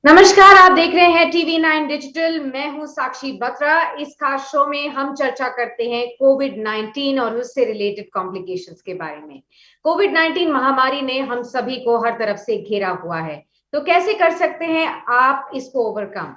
नमस्कार, आप देख रहे हैं टीवी 9 डिजिटल। मैं हूं साक्षी बत्रा। इस खास शो में हम चर्चा करते हैं कोविड 19 और उससे रिलेटेड कॉम्प्लिकेशंस के बारे में। कोविड 19 महामारी ने हम सभी को हर तरफ से घेरा हुआ है, तो कैसे कर सकते हैं आप इसको ओवरकम।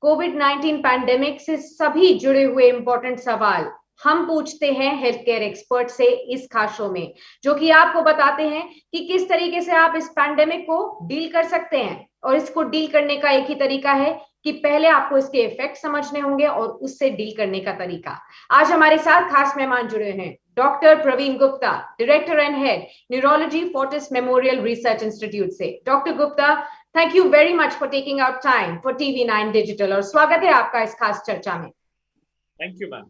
कोविड 19 पैंडेमिक से सभी जुड़े हुए इंपॉर्टेंट सवाल हम पूछते हैं हेल्थ केयर एक्सपर्ट से इस खास शो में, जो कि आपको बताते हैं कि किस तरीके से आप इस पैंडेमिक को डील कर सकते हैं। और इसको डील करने का एक ही तरीका है कि पहले आपको इसके इफेक्ट समझने होंगे और उससे डील करने का तरीका। आज हमारे साथ खास मेहमान जुड़े हैं doctor Praveen Gupta, director and head neurology Fortis memorial research institute से। Doctor Gupta, thank you very much for taking out time for TV 9 digital और स्वागत है आपका इस खास चर्चा में। Thank you ma'am.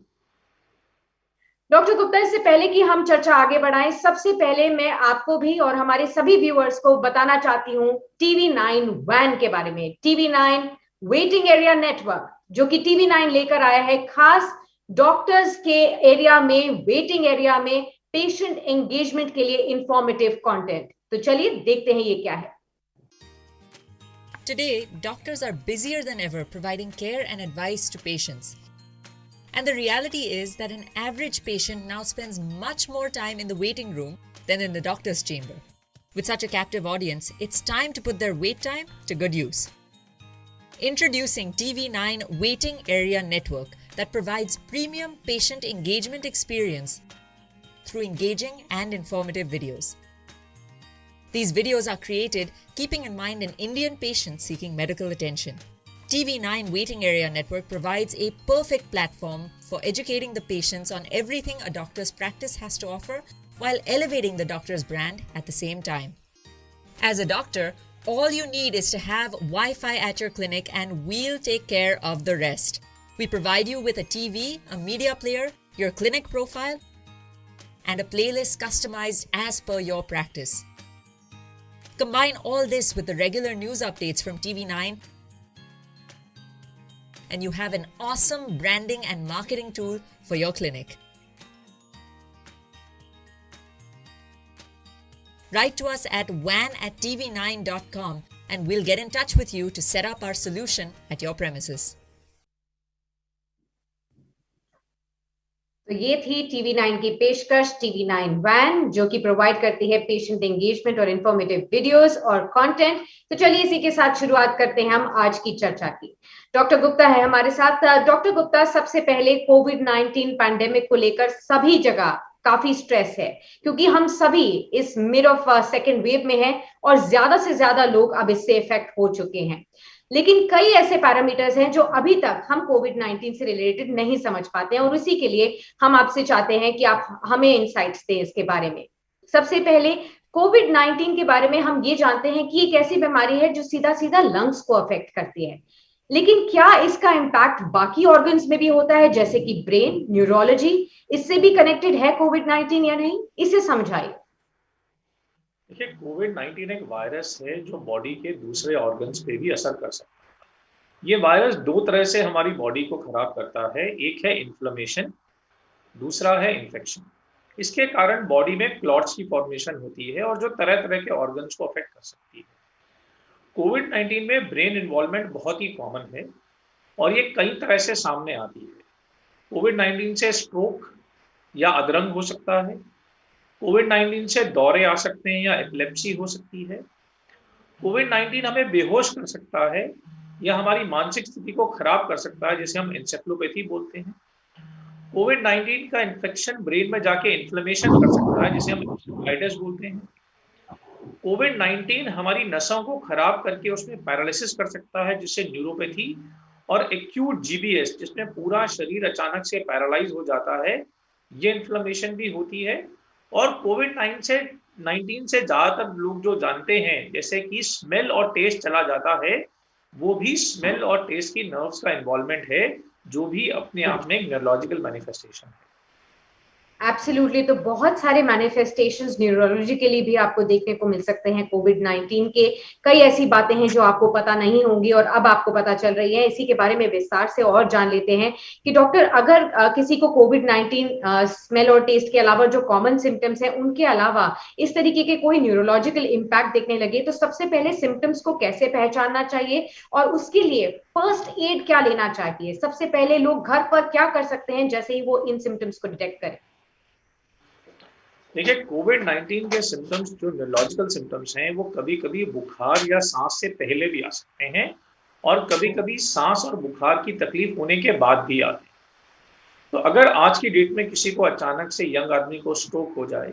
Doctor Gupta, इससे पहले कि हम चर्चा आगे बढ़ाएं, सबसे पहले मैं आपको भी और हमारे सभी व्यूअर्स को बताना चाहती हूं टीवी 9 वैन के बारे में। टीवी 9 वेटिंग एरिया नेटवर्क, जो कि टीवी 9 लेकर आया है खास डॉक्टर्स के एरिया में, वेटिंग एरिया में पेशेंट एंगेजमेंट के लिए इंफॉर्मेटिव कंटेंट। तो चलिए देखते हैं ये क्या है। Today, doctors are busier than ever providing care and advice to patients. And the reality is that an average patient now spends much more time in the waiting room than in the doctor's chamber. With such a captive audience, it's time to put their wait time to good use. Introducing TV9 Waiting Area Network that provides premium patient engagement experience through engaging and informative videos. These videos are created keeping in mind an Indian patient seeking medical attention. TV9 Waiting Area Network provides a perfect platform for educating the patients on everything a doctor's practice has to offer while elevating the doctor's brand at the same time. As a doctor, all you need is to have Wi-Fi at your clinic and we'll take care of the rest. We provide you with a TV, a media player, your clinic profile, and a playlist customized as per your practice. Combine all this with the regular news updates from TV9 and you have an awesome branding and marketing tool for your clinic. Write to us at wan@tv9.com and we'll get in touch with you to set up our solution at your premises. तो ये थी TV 9 की पेशकश TV 9 van, जो कि provide करती है patient engagement और इंफॉर्मेटिव वीडियोस और कंटेंट। तो चलिए इसी के साथ शुरुआत करते हैं हम आज की चर्चा की। डॉक्टर गुप्ता है हमारे साथ। डॉक्टर गुप्ता, सबसे पहले कोविड 19 पैंडेमिक को लेकर सभी जगह काफी स्ट्रेस है, क्योंकि हम सभी इस मिड ऑफ सेकेंड वेव में हैं और ज्यादा से ज्यादा लोग अब इससे इफेक्ट हो चुके हैं। लेकिन कई ऐसे पैरामीटर्स हैं जो अभी तक हम कोविड 19 से रिलेटेड नहीं समझ पाते हैं और इसी के लिए हम आपसे चाहते हैं कि आप हमें इनसाइट्स दें इसके बारे में। सबसे पहले कोविड 19 के बारे में हम ये जानते हैं कि एक ऐसी बीमारी है जो सीधा सीधा लंग्स को अफेक्ट करती है, लेकिन क्या इसका इम्पैक्ट बाकी ऑर्गन्स में भी होता है, जैसे कि ब्रेन, न्यूरोलॉजी, इससे भी कनेक्टेड है कोविड 19 या नहीं? इसे समझाइए। देखिए, कोविड 19 एक वायरस है जो बॉडी के दूसरे ऑर्गन्स पे भी असर कर सकता है। ये वायरस दो तरह से हमारी बॉडी को खराब करता है। एक है इन्फ्लेमेशन, दूसरा है इन्फेक्शन। इसके कारण बॉडी में क्लॉट्स की फॉर्मेशन होती है और जो तरह तरह के ऑर्गन्स को अफेक्ट कर सकती है। कोविड 19 में ब्रेन इन्वॉल्वमेंट बहुत ही कॉमन है और ये कई तरह से सामने आती है। कोविड 19 से स्ट्रोक या अधरंग हो सकता है। कोविड 19 से दौरे आ सकते हैं या एपिलेप्सी हो सकती है। कोविड 19 हमें बेहोश कर सकता है या हमारी मानसिक स्थिति को खराब कर सकता है, जिसे हम एन्सेफेलोपैथी बोलते हैं। कोविड 19 का इन्फेक्शन ब्रेन में जाके इन्फ्लेमेशन कर सकता है, जिसे हम एंसेफेलाइटिस बोलते हैं। कोविड 19 हमारी नसों को खराब करके उसमें पैरालिसिस कर सकता है, जिससे न्यूरोपैथी और एक्यूट जीबीएस, जिसमें पूरा शरीर अचानक से पैरालाइज हो जाता है, ये इन्फ्लेमेशन भी होती है। और कोविड 19 से ज़्यादातर लोग जो जानते हैं, जैसे कि स्मेल और टेस्ट चला जाता है, वो भी स्मेल और टेस्ट की नर्व्स का इन्वॉल्वमेंट है, जो भी अपने आप में एक न्यूरोलॉजिकल मैनिफेस्टेशन है। एब्सोल्युटली। तो बहुत सारे मैनिफेस्टेशंस न्यूरोलॉजिकली भी आपको देखने को मिल सकते हैं कोविड-19 के। कई ऐसी बातें हैं जो आपको पता नहीं होंगी और अब आपको पता चल रही है। इसी के बारे में विस्तार से और जान लेते हैं कि डॉक्टर, अगर किसी को कोविड-19 स्मेल और टेस्ट के अलावा जो कॉमन सिम्टम्स हैं उनके अलावा इस तरीके के कोई न्यूरोलॉजिकल इम्पैक्ट दिखने लगे, तो सबसे पहले सिम्टम्स को कैसे पहचानना चाहिए और उसके लिए फर्स्ट एड क्या लेना चाहिए? सबसे पहले लोग घर पर क्या कर सकते हैं जैसे ही वो इन सिम्टम्स को डिटेक्ट करें? देखिए, कोविड-19 के सिम्टम्स जो न्यूरोलॉजिकल सिम्टम्स हैं वो कभी कभी बुखार या सांस से पहले भी आ सकते हैं और कभी कभी सांस और बुखार की तकलीफ होने के बाद भी आते हैं। तो अगर आज की डेट में किसी को अचानक से, यंग आदमी को स्ट्रोक हो जाए,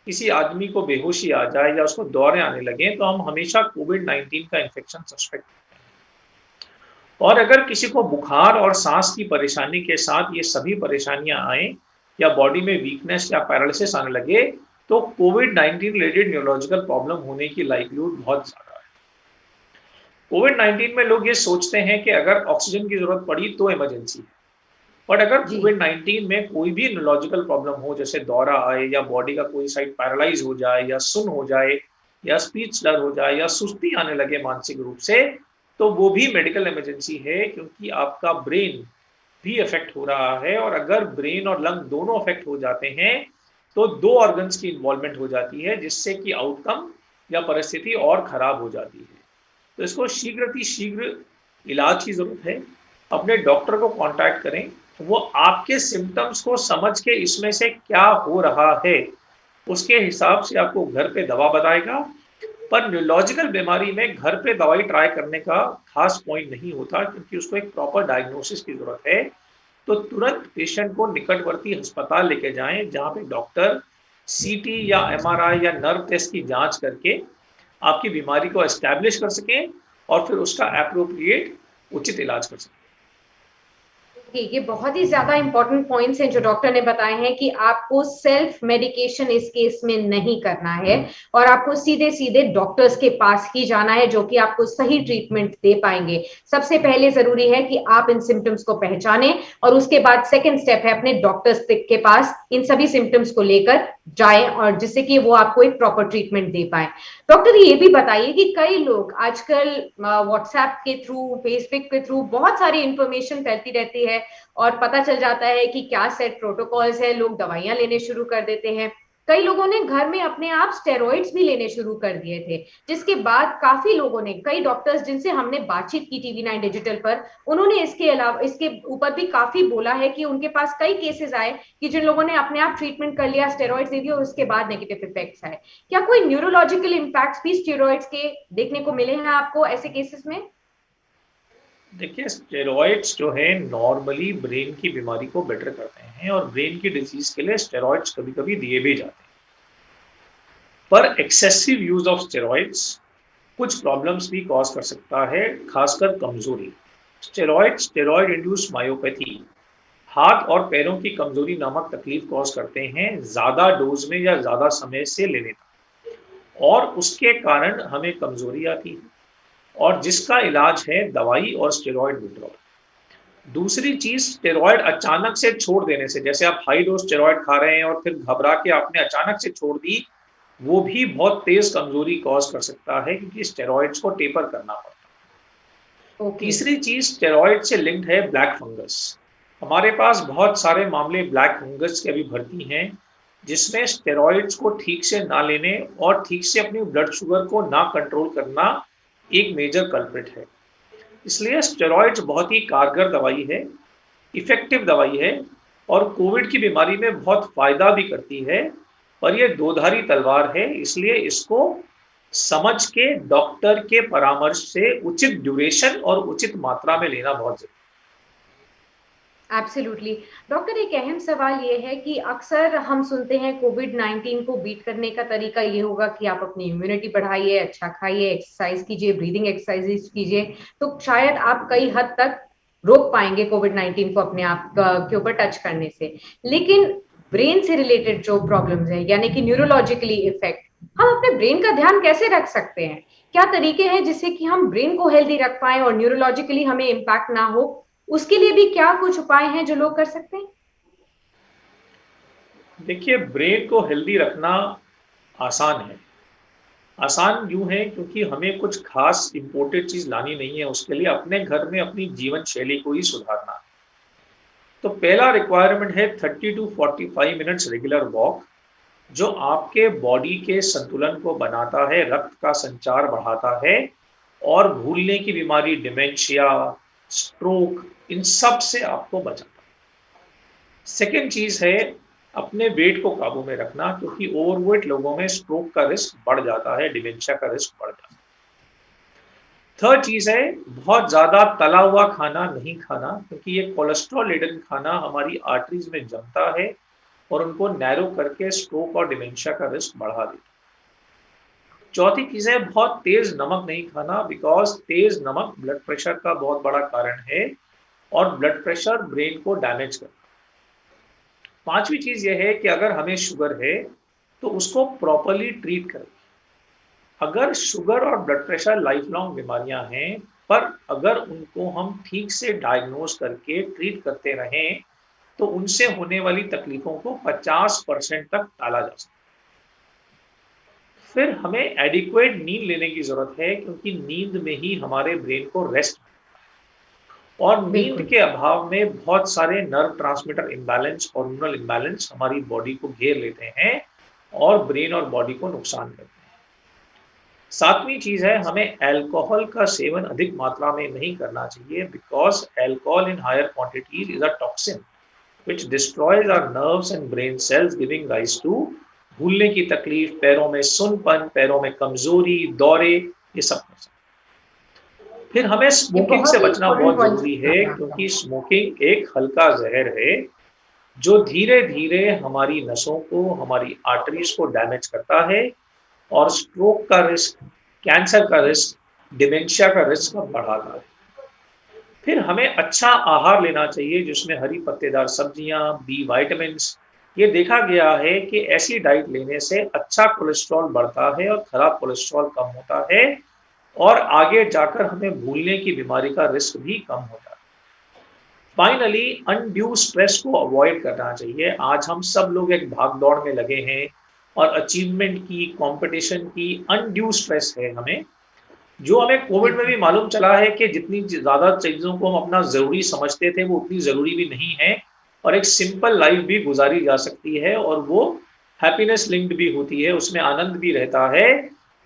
किसी आदमी को बेहोशी आ जाए या उसको दौरे आने लगे, तो हम हमेशा कोविड-19 का इन्फेक्शन सस्पेक्ट करते हैं। और अगर किसी को बुखार और सांस की परेशानी के साथ ये सभी परेशानियां आए या बॉडी में वीकनेस या पैरालिसिस आने लगे, तो कोविड-19 रिलेटेड न्यूरोलॉजिकल प्रॉब्लम होने की लाइक्लीहुड बहुत ज्यादा है। कोविड-19 में लोग ये सोचते हैं कि अगर ऑक्सीजन की जरूरत पड़ी तो इमरजेंसी है, बट अगर जी। कोविड-19 में कोई भी न्यूरोलॉजिकल प्रॉब्लम हो, जैसे दौरा आए या बॉडी का कोई साइड पैरालाइज हो जाए या सुन्न हो जाए या स्पीच स्लर हो जाए या सुस्ती आने लगे मानसिक रूप से, तो वो भी मेडिकल इमरजेंसी है, क्योंकि आपका ब्रेन भी अफेक्ट हो रहा है। और अगर ब्रेन और लंग दोनों अफेक्ट हो जाते हैं तो दो ऑर्गन्स की इन्वॉल्वमेंट हो जाती है, जिससे कि आउटकम या परिस्थिति और खराब हो जाती है। तो इसको शीघ्र इलाज की जरूरत है। अपने डॉक्टर को कांटेक्ट करें, वो आपके सिम्टम्स को समझ के इसमें से क्या हो रहा है उसके हिसाब से आपको घर पे दवा बताएगा। पर न्यूरोलॉजिकल बीमारी में घर पे दवाई ट्राई करने का खास पॉइंट नहीं होता, क्योंकि उसको एक प्रॉपर डायग्नोसिस की जरूरत है। तो तुरंत पेशेंट को निकटवर्ती अस्पताल लेके जाएं, जहां पे डॉक्टर सीटी या एमआरआई या नर्व टेस्ट की जांच करके आपकी बीमारी को एस्टैब्लिश कर सकें और फिर उसका एप्रोप्रिएट उचित इलाज कर सकें। ये बहुत ही ज्यादा इंपॉर्टेंट पॉइंट्स हैं जो डॉक्टर ने बताए हैं कि आपको सेल्फ मेडिकेशन इस केस में नहीं करना है और आपको सीधे सीधे डॉक्टर्स के पास ही जाना है, जो कि आपको सही ट्रीटमेंट दे पाएंगे। सबसे पहले जरूरी है कि आप इन सिम्टम्स को पहचानें और उसके बाद सेकंड स्टेप है अपने डॉक्टर्स के पास इन सभी सिम्टम्स को लेकर जाएं और जिससे कि वो आपको एक प्रॉपर ट्रीटमेंट दे पाए। डॉक्टर, ये भी बताइए कि कई लोग आजकल व्हाट्सएप के थ्रू, फेसबुक के थ्रू बहुत सारी इंफॉर्मेशन फैलती रहती है और पता चल जाता है कि क्या सेट प्रोटोकॉल्स है, लोग दवाइयां लेने शुरू कर देते हैं। कई लोगों ने घर में अपने आप स्टेरॉइड्स भी लेने शुरू कर दिए थे, जिसके बाद काफी लोगों ने, कई डॉक्टर्स जिनसे हमने बातचीत की टीवी9 डिजिटल पर, उन्होंने इसके अलावा इसके ऊपर भी काफी बोला है कि उनके पास कई केसेस आए कि जिन लोगों ने अपने आप ट्रीटमेंट कर लिया, स्टेरॉइड्स दे दिए और उसके बाद नेगेटिव इफेक्ट्स आए। क्या कोई न्यूरोलॉजिकल इम्पैक्ट्स भी स्टेरॉइड्स के देखने को मिले हैं आपको ऐसे केसेस में? देखिए, स्टेरॉइड्स जो है नॉर्मली ब्रेन की बीमारी को बेटर करते हैं और ब्रेन की डिजीज के लिए स्टेरॉइड्स कभी कभी दिए भी जाते हैं। पर एक्सेसिव यूज ऑफ स्टेरॉइड्स कुछ प्रॉब्लम्स भी कॉज कर सकता है, खासकर कमजोरी। स्टेरॉइड इंड्यूस मायोपैथी, हाथ और पैरों की कमजोरी नामक तकलीफ कॉज करते हैं ज्यादा डोज में या ज्यादा समय से लेने का, और उसके कारण हमें कमजोरी आती है और जिसका इलाज है दवाई और स्टेरॉइड विड्रॉल। दूसरी चीज, स्टेरॉइड अचानक से छोड़ देने से, जैसे आप हाई डोज स्टेरॉइड खा रहे हैं और फिर घबरा के आपने अचानक से छोड़ दी, वो भी बहुत तेज कमजोरी कॉज कर सकता है, क्योंकि स्टेरॉइड्स को टेपर करना पड़ता है। तीसरी चीज स्टेरॉइड से लिंक्ड है ब्लैक फंगस। हमारे पास बहुत सारे मामले ब्लैक फंगस के अभी भर्ती हैं, जिसमें स्टेरॉइड्स को ठीक से ना लेने और ठीक से अपनी ब्लड शुगर को ना कंट्रोल करना एक मेजर कल्प्रिट है। इसलिए स्टेरॉइड्स बहुत ही कारगर दवाई है, इफेक्टिव दवाई है और कोविड की बीमारी में बहुत फायदा भी करती है, पर यह दोधारी तलवार है। इसलिए इसको समझ के डॉक्टर के परामर्श से उचित ड्यूरेशन और उचित मात्रा में लेना बहुत जरूरी है। एब्सोल्युटली। डॉक्टर, एक अहम सवाल ये है कि अक्सर हम सुनते हैं कोविड-19 को बीट करने का तरीका ये होगा कि आप अपनी इम्यूनिटी बढ़ाइए, अच्छा खाइए, एक्सरसाइज कीजिए, ब्रीदिंग एक्सरसाइजेस कीजिए, तो शायद आप कई हद तक रोक पाएंगे कोविड-19 को अपने आप के ऊपर टच करने से। लेकिन ब्रेन से रिलेटेड जो प्रॉब्लम्स है, यानी कि न्यूरोलॉजिकली इफेक्ट, हम अपने ब्रेन का ध्यान कैसे रख सकते हैं? क्या तरीके हैं जिससे कि हम ब्रेन को हेल्दी रख पाए और न्यूरोलॉजिकली हमें इम्पैक्ट ना हो? उसके लिए भी क्या कुछ उपाय हैं जो लोग कर सकते हैं? देखिए, ब्रेन को हेल्दी रखना आसान है। आसान यूं है क्योंकि हमें कुछ खास इंपोर्टेड चीज लानी नहीं है, उसके लिए अपने घर में अपनी जीवन शैली को ही सुधारना है। तो पहला रिक्वायरमेंट है 30 टू 45 मिनट्स रेगुलर वॉक, जो आपके बॉडी के संतुलन को बनाता है, रक्त का संचार बढ़ाता है और भूलने की बीमारी, डिमेंशिया, स्ट्रोक, इन सब से आपको बचाता है। सेकेंड चीज है अपने वेट को काबू में रखना, क्योंकि ओवरवेट लोगों में स्ट्रोक का रिस्क बढ़ जाता है, डिमेंशिया का रिस्क बढ़ जाता है। थर्ड चीज है बहुत ज्यादा तला हुआ खाना नहीं खाना, क्योंकि ये कोलेस्ट्रॉल लेडन खाना हमारी आर्टरीज में जमता है और उनको नैरो करके स्ट्रोक और डिमेंशिया का रिस्क बढ़ा देता है। चौथी चीज है बहुत तेज नमक नहीं खाना, बिकॉज तेज नमक ब्लड प्रेशर का बहुत बड़ा कारण है और ब्लड प्रेशर ब्रेन को डैमेज करता है। पांचवी चीज यह है कि अगर हमें शुगर है तो उसको प्रॉपरली ट्रीट करें। अगर शुगर और ब्लड प्रेशर लाइफ लॉन्ग बीमारियां हैं, पर अगर उनको हम ठीक से डायग्नोज करके ट्रीट करते रहें तो उनसे होने वाली तकलीफों को 50% तक टाला जा सकता है। फिर हमें एडिक्वेट नींद लेने की जरूरत है, क्योंकि नींद में ही हमारे ब्रेन को रेस्ट, और नींद के अभाव में बहुत सारे nerve transmitter imbalance, hormonal imbalance हमारी बॉडी को घेर लेते हैं और ब्रेन और बॉडी को नुकसान करते हैं। सातवीं चीज है हमें अल्कोहल का सेवन अधिक मात्रा में नहीं करना चाहिए, because alcohol in higher quantities is a toxin which destroys our nerves and brain cells, giving rise to भूलने की तकलीफ, पैरों में सुनपन, पैरों में कमजोरी, दौरे, ये सब कर सकते हैं। फिर हमें स्मोकिंग से बचना बहुत जरूरी है, क्योंकि स्मोकिंग एक हल्का जहर है जो धीरे धीरे हमारी नसों को, हमारी आर्टरीज को डैमेज करता है और स्ट्रोक का रिस्क, कैंसर का रिस्क, डिमेंशिया का रिस्क बढ़ाता है। फिर हमें अच्छा आहार लेना चाहिए जिसमें हरी पत्तेदार सब्जियां, बी विटामिन्स। ये देखा गया है कि ऐसी डाइट लेने से अच्छा कोलेस्ट्रॉल बढ़ता है और खराब कोलेस्ट्रॉल कम होता है, और आगे जाकर हमें भूलने की बीमारी का रिस्क भी कम हो जाता है। फाइनली अनड्यू स्ट्रेस को अवॉइड करना चाहिए। आज हम सब लोग एक भाग दौड़ में लगे हैं और अचीवमेंट की, कंपटीशन की अनड्यू स्ट्रेस है हमें, जो हमें कोविड में भी मालूम चला है कि जितनी ज्यादा चीजों को हम अपना जरूरी समझते थे वो उतनी जरूरी भी नहीं है, और एक सिंपल लाइफ भी गुजारी जा सकती है और वो हैप्पीनेस लिंक्ड भी होती है, उसमें आनंद भी रहता है।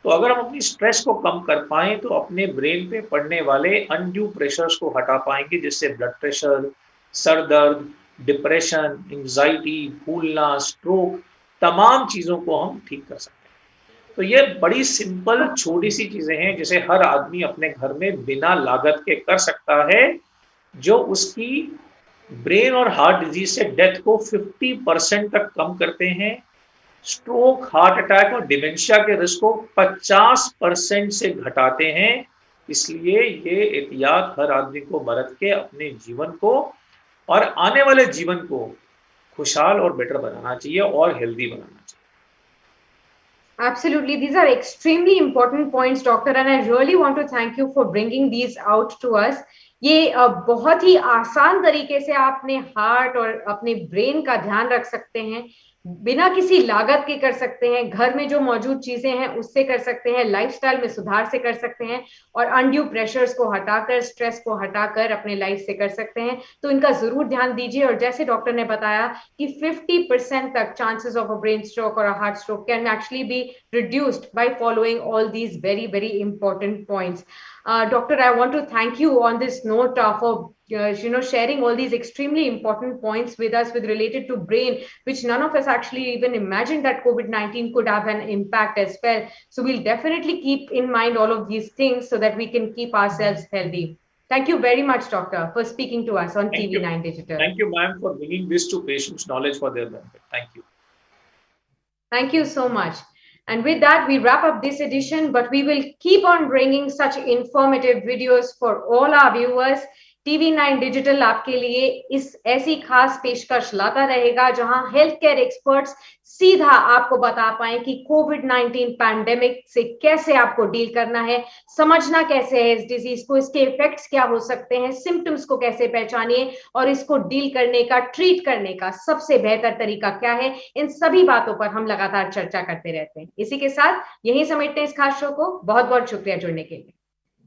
तो अगर हम अपनी स्ट्रेस को कम कर पाएं तो अपने ब्रेन पे पड़ने वाले अनड्यू प्रेशर्स को हटा पाएंगे, जिससे ब्लड प्रेशर, सर दर्द, डिप्रेशन, एंजाइटी, भूलना, स्ट्रोक, तमाम चीजों को हम ठीक कर सकते हैं। तो ये बड़ी सिंपल छोटी सी चीजें हैं जिसे हर आदमी अपने घर में बिना लागत के कर सकता है, जो उसकी ब्रेन और हार्ट डिजीज से डेथ को 50% तक कम करते हैं, स्ट्रोक, हार्ट अटैक और डिमेंशिया के रिस्क को 50% से घटाते हैं। इसलिए ये एहतियात हर आदमी को बरत के अपने जीवन को और आने वाले जीवन को खुशहाल और बेटर बनाना चाहिए और हेल्दी बनाना चाहिए। Absolutely. These are extremely important points, Doctor, and I really want to thank you for bringing these out to us. ये बहुत ही आसान तरीके से आपने हार्ट और अपने ब्रेन का ध्यान रख सकते हैं, बिना किसी लागत के कर सकते हैं, घर में जो मौजूद चीजें हैं उससे कर सकते हैं, लाइफस्टाइल में सुधार से कर सकते हैं, और अनड्यू प्रेशर्स को हटाकर, स्ट्रेस को हटाकर अपने लाइफ से कर सकते हैं। तो इनका जरूर ध्यान दीजिए। और जैसे डॉक्टर ने बताया कि 50% तक chances of a brain stroke और a heart stroke can actually be reduced by following all these very, very important points. Doctor, I want to thank you on this note for sharing all these extremely important points with us with related to brain, which none of us actually even imagined that COVID-19 could have an impact as well. So we'll definitely keep in mind all of these things so that we can keep ourselves healthy. Thank you very much, Doctor, for speaking to us on TV9 Digital. Thank you, ma'am, for bringing this to patients' knowledge for their benefit. Thank you. Thank you so much. And with that, we wrap up this edition, but we will keep on bringing such informative videos for all our viewers. TV 9 digital आपके लिए इस ऐसी खास पेशकश लाता रहेगा जहां health care experts सीधा आपको बता पाए कि कोविड-19 पैंडेमिक से कैसे आपको डील करना है, समझना कैसे है इस डिजीज को, इसके इफेक्ट्स क्या हो सकते हैं, सिम्टम्स को कैसे पहचानिए और इसको डील करने का, ट्रीट करने का सबसे बेहतर तरीका क्या है। इन सभी बातों पर हम लगातार चर्चा करते रहते हैं। इसी के साथ यहीं समेटते हैं इस खास शो को। बहुत बहुत शुक्रिया जुड़ने के लिए।